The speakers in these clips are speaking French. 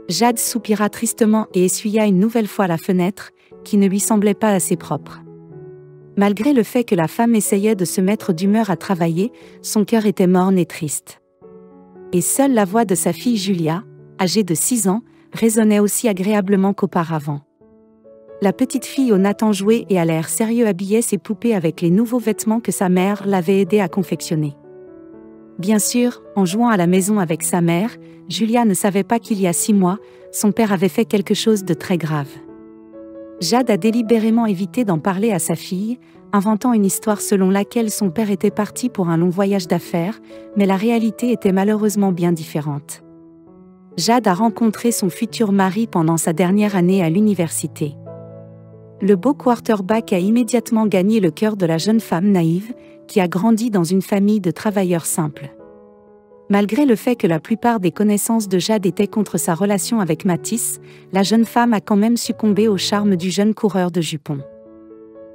Jade soupira tristement et essuya une nouvelle fois la fenêtre, qui ne lui semblait pas assez propre. Malgré le fait que la femme essayait de se mettre d'humeur à travailler, son cœur était morne et triste. Et seule la voix de sa fille Julia, âgée de 6 ans, résonnait aussi agréablement qu'auparavant. La petite fille au Nathan joué et à l'air sérieux habillait ses poupées avec les nouveaux vêtements que sa mère l'avait aidé à confectionner. Bien sûr, en jouant à la maison avec sa mère, Julia ne savait pas qu'il y a 6 mois, son père avait fait quelque chose de très grave. Jade a délibérément évité d'en parler à sa fille, inventant une histoire selon laquelle son père était parti pour un long voyage d'affaires, mais la réalité était malheureusement bien différente. Jade a rencontré son futur mari pendant sa dernière année à l'université. Le beau quarterback a immédiatement gagné le cœur de la jeune femme naïve, qui a grandi dans une famille de travailleurs simples. Malgré le fait que la plupart des connaissances de Jade étaient contre sa relation avec Mathis, la jeune femme a quand même succombé au charme du jeune coureur de jupons.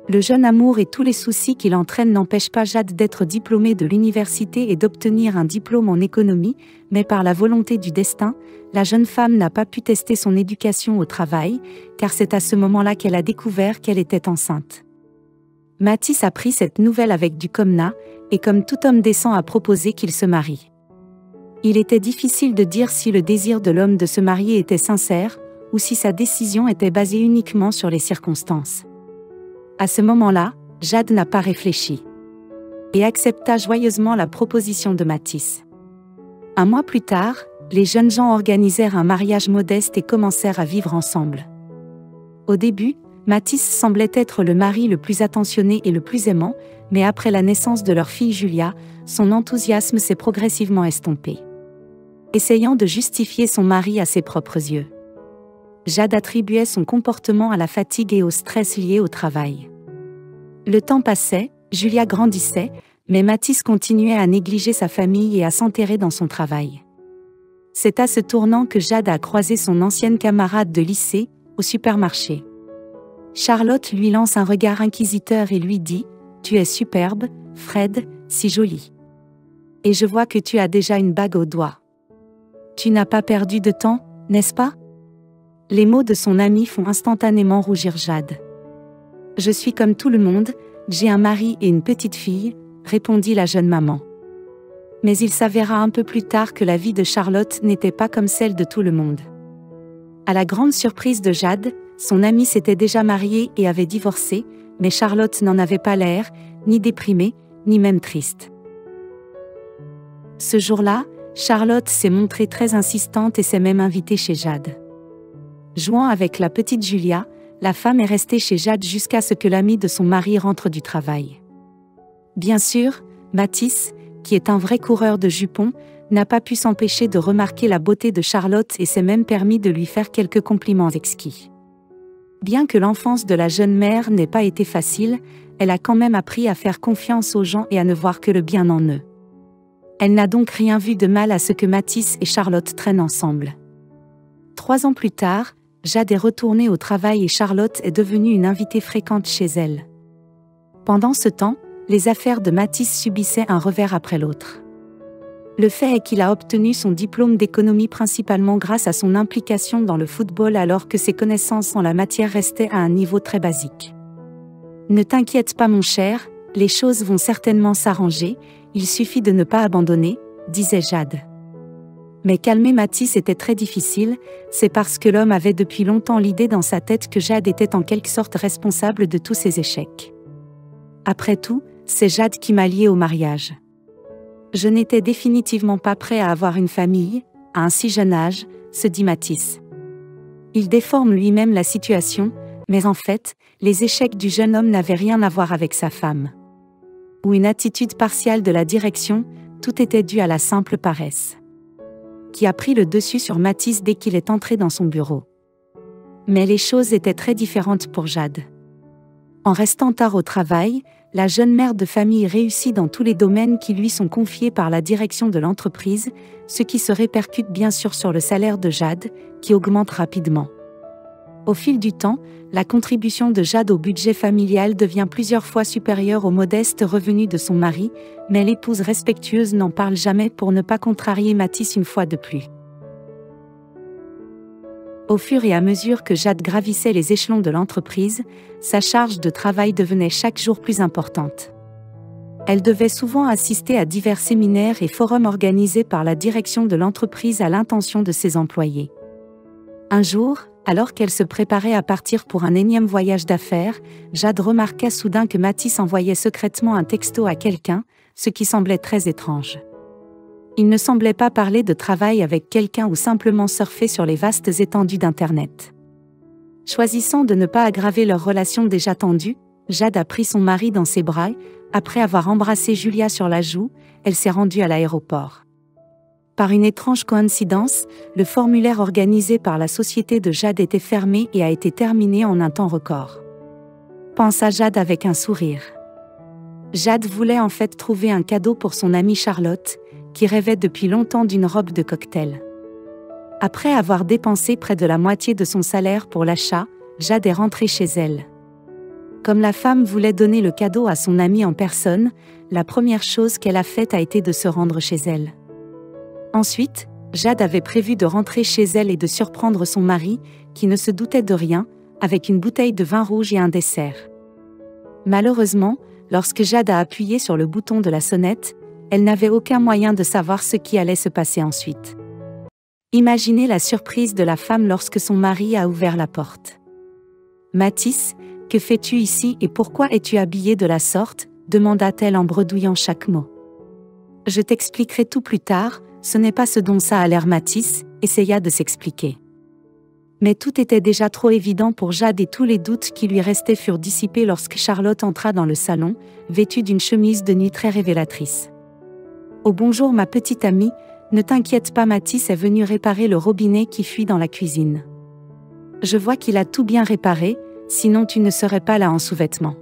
Le jeune amour et tous les soucis qu'il entraîne n'empêchent pas Jade d'être diplômée de l'université et d'obtenir un diplôme en économie, mais par la volonté du destin, la jeune femme n'a pas pu tester son éducation au travail, car c'est à ce moment-là qu'elle a découvert qu'elle était enceinte. Mathis a pris cette nouvelle avec du comna, et comme tout homme décent a proposé qu'il se marie. Il était difficile de dire si le désir de l'homme de se marier était sincère, ou si sa décision était basée uniquement sur les circonstances. À ce moment-là, Jade n'a pas réfléchi. Et accepta joyeusement la proposition de Mathis. Un mois plus tard, les jeunes gens organisèrent un mariage modeste et commencèrent à vivre ensemble. Au début, Mathis semblait être le mari le plus attentionné et le plus aimant, mais après la naissance de leur fille Julia, son enthousiasme s'est progressivement estompé. Essayant de justifier son mari à ses propres yeux, Jade attribuait son comportement à la fatigue et au stress liés au travail. Le temps passait, Julia grandissait, mais Mathis continuait à négliger sa famille et à s'enterrer dans son travail. C'est à ce tournant que Jade a croisé son ancienne camarade de lycée, au supermarché. Charlotte lui lance un regard inquisiteur et lui dit « Tu es superbe, Fred, si jolie. Et je vois que tu as déjà une bague au doigt. Tu n'as pas perdu de temps, n'est-ce pas ?» Les mots de son ami font instantanément rougir Jade. « Je suis comme tout le monde, j'ai un mari et une petite fille », répondit la jeune maman. Mais il s'avéra un peu plus tard que la vie de Charlotte n'était pas comme celle de tout le monde. À la grande surprise de Jade, son ami s'était déjà marié et avait divorcé, mais Charlotte n'en avait pas l'air, ni déprimée, ni même triste. Ce jour-là, Charlotte s'est montrée très insistante et s'est même invitée chez Jade. Jouant avec la petite Julia, la femme est restée chez Jade jusqu'à ce que l'ami de son mari rentre du travail. Bien sûr, Mathis, qui est un vrai coureur de jupons, n'a pas pu s'empêcher de remarquer la beauté de Charlotte et s'est même permis de lui faire quelques compliments exquis. Bien que l'enfance de la jeune mère n'ait pas été facile, elle a quand même appris à faire confiance aux gens et à ne voir que le bien en eux. Elle n'a donc rien vu de mal à ce que Mathis et Charlotte traînent ensemble. 3 ans plus tard, Jade est retournée au travail et Charlotte est devenue une invitée fréquente chez elle. Pendant ce temps, les affaires de Mathis subissaient un revers après l'autre. Le fait est qu'il a obtenu son diplôme d'économie principalement grâce à son implication dans le football alors que ses connaissances en la matière restaient à un niveau très basique. « Ne t'inquiète pas mon cher, les choses vont certainement s'arranger, il suffit de ne pas abandonner », disait Jade. Mais calmer Mathis était très difficile, c'est parce que l'homme avait depuis longtemps l'idée dans sa tête que Jade était en quelque sorte responsable de tous ses échecs. Après tout, c'est Jade qui m'a lié au mariage. Je n'étais définitivement pas prêt à avoir une famille, à un si jeune âge, se dit Mathis. Il déforme lui-même la situation, mais en fait, les échecs du jeune homme n'avaient rien à voir avec sa femme. Ou une attitude partiale de la direction, tout était dû à la simple paresse, qui a pris le dessus sur Mathis dès qu'il est entré dans son bureau. Mais les choses étaient très différentes pour Jade. En restant tard au travail, la jeune mère de famille réussit dans tous les domaines qui lui sont confiés par la direction de l'entreprise, ce qui se répercute bien sûr sur le salaire de Jade, qui augmente rapidement. Au fil du temps, la contribution de Jade au budget familial devient plusieurs fois supérieure aux modestes revenus de son mari, mais l'épouse respectueuse n'en parle jamais pour ne pas contrarier Mathis une fois de plus. Au fur et à mesure que Jade gravissait les échelons de l'entreprise, sa charge de travail devenait chaque jour plus importante. Elle devait souvent assister à divers séminaires et forums organisés par la direction de l'entreprise à l'intention de ses employés. Un jour, alors qu'elle se préparait à partir pour un énième voyage d'affaires, Jade remarqua soudain que Mathis envoyait secrètement un texto à quelqu'un, ce qui semblait très étrange. Il ne semblait pas parler de travail avec quelqu'un ou simplement surfer sur les vastes étendues d'Internet. Choisissant de ne pas aggraver leur relation déjà tendue, Jade a pris son mari dans ses bras. Après avoir embrassé Julia sur la joue, elle s'est rendue à l'aéroport. Par une étrange coïncidence, le formulaire organisé par la société de Jade était fermé et a été terminé en un temps record. Pensa Jade avec un sourire. Jade voulait en fait trouver un cadeau pour son amie Charlotte, qui rêvait depuis longtemps d'une robe de cocktail. Après avoir dépensé près de la moitié de son salaire pour l'achat, Jade est rentrée chez elle. Comme la femme voulait donner le cadeau à son amie en personne, la première chose qu'elle a faite a été de se rendre chez elle. Ensuite, Jade avait prévu de rentrer chez elle et de surprendre son mari, qui ne se doutait de rien, avec une bouteille de vin rouge et un dessert. Malheureusement, lorsque Jade a appuyé sur le bouton de la sonnette, elle n'avait aucun moyen de savoir ce qui allait se passer ensuite. Imaginez la surprise de la femme lorsque son mari a ouvert la porte. « Mathis, que fais-tu ici et pourquoi es-tu habillé de la sorte ?» demanda-t-elle en bredouillant chaque mot. « Je t'expliquerai tout plus tard, ce n'est pas ce dont ça a l'air. » Mathis essaya de s'expliquer. Mais tout était déjà trop évident pour Jade et tous les doutes qui lui restaient furent dissipés lorsque Charlotte entra dans le salon, vêtue d'une chemise de nuit très révélatrice. « Oh bonjour ma petite amie, ne t'inquiète pas, Mathis est venu réparer le robinet qui fuit dans la cuisine. Je vois qu'il a tout bien réparé, sinon tu ne serais pas là en sous-vêtements. »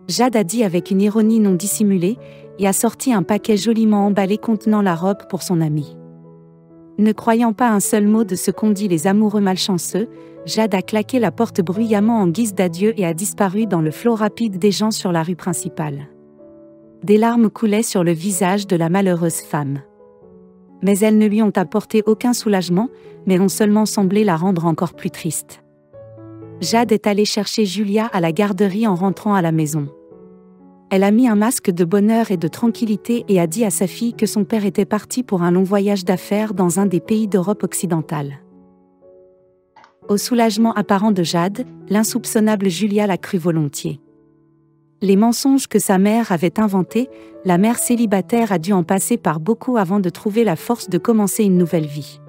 Jade a dit avec une ironie non dissimulée, et a sorti un paquet joliment emballé contenant la robe pour son ami. Ne croyant pas un seul mot de ce qu'ont dit les amoureux malchanceux, Jade a claqué la porte bruyamment en guise d'adieu et a disparu dans le flot rapide des gens sur la rue principale. Des larmes coulaient sur le visage de la malheureuse femme. Mais elles ne lui ont apporté aucun soulagement, mais ont seulement semblé la rendre encore plus triste. Jade est allée chercher Julia à la garderie en rentrant à la maison. Elle a mis un masque de bonheur et de tranquillité et a dit à sa fille que son père était parti pour un long voyage d'affaires dans un des pays d'Europe occidentale. Au soulagement apparent de Jade, l'insoupçonnable Julia l'a cru volontiers. Les mensonges que sa mère avait inventés, la mère célibataire a dû en passer par beaucoup avant de trouver la force de commencer une nouvelle vie.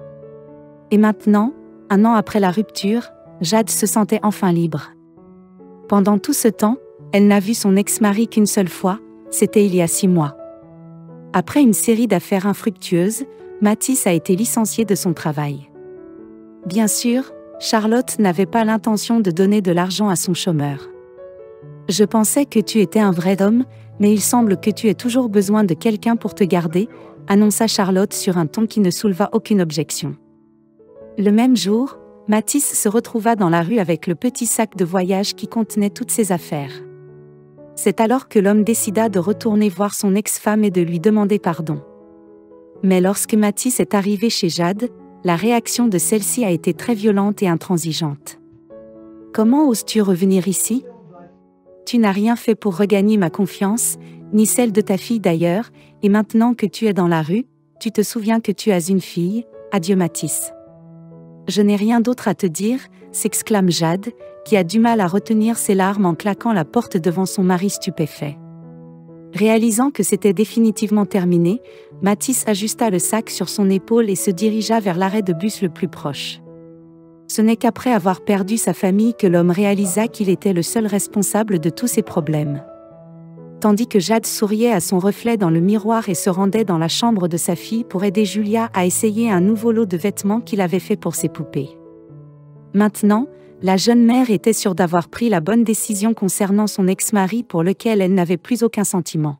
Et maintenant, 1 an après la rupture, Jade se sentait enfin libre. Pendant tout ce temps, elle n'a vu son ex-mari qu'une seule fois, c'était il y a 6 mois. Après une série d'affaires infructueuses, Mathis a été licencié de son travail. Bien sûr, Charlotte n'avait pas l'intention de donner de l'argent à son chômeur. « Je pensais que tu étais un vrai homme, mais il semble que tu aies toujours besoin de quelqu'un pour te garder », annonça Charlotte sur un ton qui ne souleva aucune objection. Le même jour, Mathis se retrouva dans la rue avec le petit sac de voyage qui contenait toutes ses affaires. C'est alors que l'homme décida de retourner voir son ex-femme et de lui demander pardon. Mais lorsque Mathis est arrivé chez Jade, la réaction de celle-ci a été très violente et intransigeante. « Comment oses-tu revenir ici ? Tu n'as rien fait pour regagner ma confiance, ni celle de ta fille d'ailleurs, et maintenant que tu es dans la rue, tu te souviens que tu as une fille, adieu Mathis. » « Je n'ai rien d'autre à te dire, » s'exclame Jade, qui a du mal à retenir ses larmes en claquant la porte devant son mari stupéfait. Réalisant que c'était définitivement terminé, Mathis ajusta le sac sur son épaule et se dirigea vers l'arrêt de bus le plus proche. Ce n'est qu'après avoir perdu sa famille que l'homme réalisa qu'il était le seul responsable de tous ses problèmes. Tandis que Jade souriait à son reflet dans le miroir et se rendait dans la chambre de sa fille pour aider Julia à essayer un nouveau lot de vêtements qu'il avait fait pour ses poupées. Maintenant, la jeune mère était sûre d'avoir pris la bonne décision concernant son ex-mari pour lequel elle n'avait plus aucun sentiment.